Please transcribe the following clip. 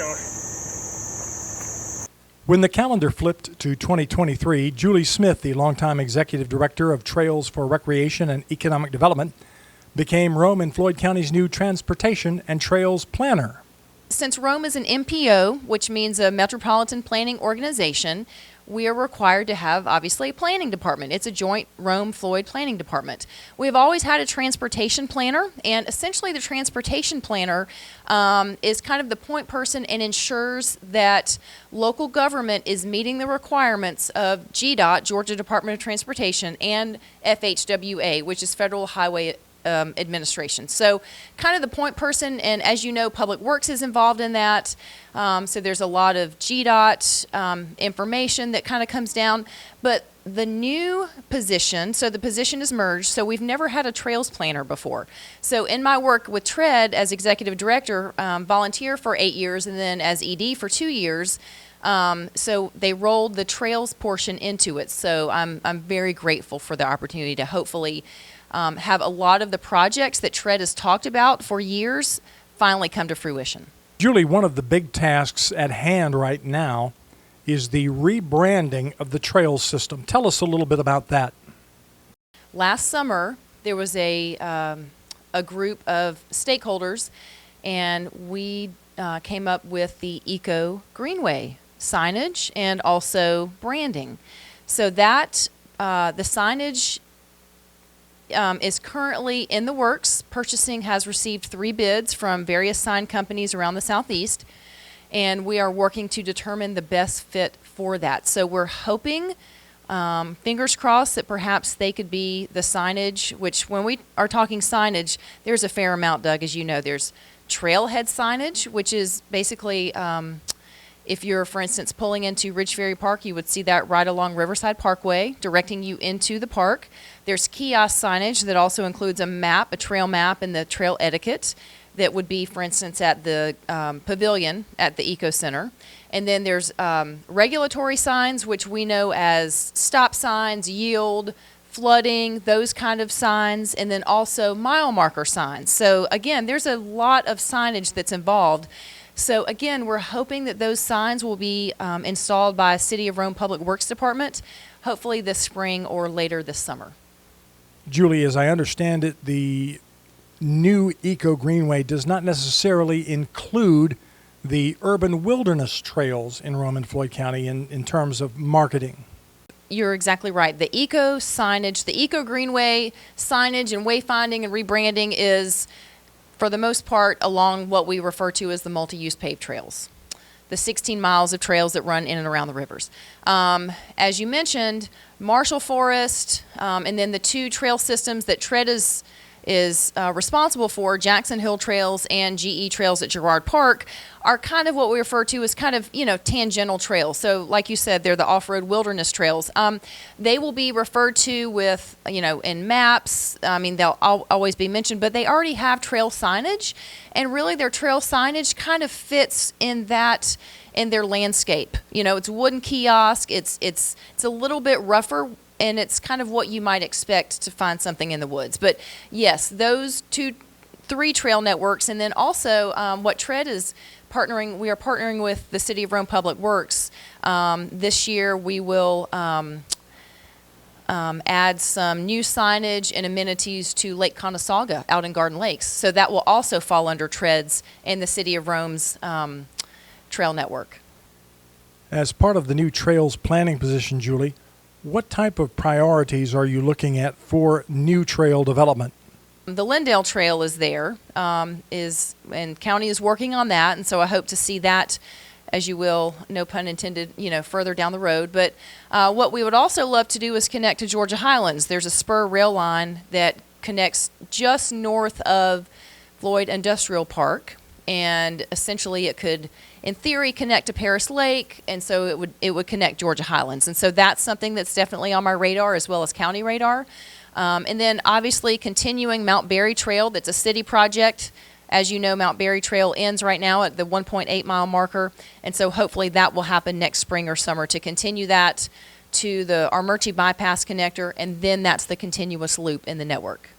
going. When the calendar flipped to 2023, Julie Smith, the longtime executive director of Trails for Recreation and Economic Development, became Rome and Floyd County's new transportation and trails planner. Since Rome is an MPO, which means a Metropolitan Planning Organization, we are required to have, obviously, a planning department. It's a joint Rome-Floyd planning department. We've always had a transportation planner, and essentially the transportation planner is kind of the point person and ensures that local government is meeting the requirements of GDOT, Georgia Department of Transportation, and FHWA, which is Federal Highway Administration. So kind of the point person, and as you know, Public Works is involved in that. So there's a lot of GDOT information that kind of comes down. But the new position, so the position is merged, so we've never had a trails planner before. So in my work with TRED as executive director, volunteer for 8 years and then as ED for 2 years, so they rolled the trails portion into it. So I'm very grateful for the opportunity to hopefully have a lot of the projects that TRED has talked about for years finally come to fruition. Julie, one of the big tasks at hand right now is the rebranding of the trails system. Tell us a little bit about that. Last summer, there was a group of stakeholders, and we came up with the Eco Greenway signage and also branding. So that the signage is currently in the works. Purchasing has received 3 bids from various sign companies around the Southeast, and we are working to determine the best fit for that. So we're hoping, fingers crossed, that perhaps they could be the signage, which when we are talking signage, there's a fair amount, Doug, as you know. There's trailhead signage, which is basically if you're, for instance, pulling into Ridge Ferry Park, you would see that right along Riverside Parkway, directing you into the park. There's kiosk signage that also includes a map, a trail map, and the trail etiquette that would be, for instance, at the pavilion at the Eco Center. And then there's regulatory signs, which we know as stop signs, yield, flooding, those kind of signs, and then also mile marker signs. So again, there's a lot of signage that's involved. So again, we're hoping that those signs will be installed by City of Rome Public Works Department, hopefully this spring or later this summer. Julie, as I understand it, the new Eco Greenway does not necessarily include the urban wilderness trails in Rome and Floyd County in terms of marketing. You're exactly right. The eco signage, the Eco Greenway signage and wayfinding and rebranding is, for the most part, along what we refer to as the multi-use paved trails, the 16 miles of trails that run in and around the rivers. As you mentioned, Marshall Forest, and then the 2 trail systems that TRED is responsible for, Jackson Hill Trails and GE Trails at Girard Park, are kind of what we refer to as kind of, tangential trails. So like you said, they're the off-road wilderness trails. They will be referred to with, in maps. I mean, they'll always be mentioned, but they already have trail signage, and really their trail signage kind of fits in that, in their landscape. It's a wooden kiosk. It's a little bit rougher, and it's kind of what you might expect to find something in the woods. But yes, those 3 trail networks, and then also what TRED is partnering, we are partnering with the City of Rome Public Works. This year we will add some new signage and amenities to Lake Conasauga out in Garden Lakes. So that will also fall under TRED's and the City of Rome's trail network. As part of the new trails planning position, Julie, what type of priorities are you looking at for new trail development? The Lindale Trail is there, and county is working on that, and so I hope to see that, as you will, no pun intended, further down the road. But what we would also love to do is connect to Georgia Highlands. There's a spur rail line that connects just north of Floyd Industrial Park, and essentially it could, in theory, connect to Paris Lake, and so it would connect Georgia Highlands. And so that's something that's definitely on my radar as well as county radar. And then obviously continuing Mount Berry Trail, that's a city project. As you know, Mount Berry Trail ends right now at the 1.8 mile marker, and so hopefully that will happen next spring or summer to continue that to the Armurchie Bypass Connector, and then that's the continuous loop in the network.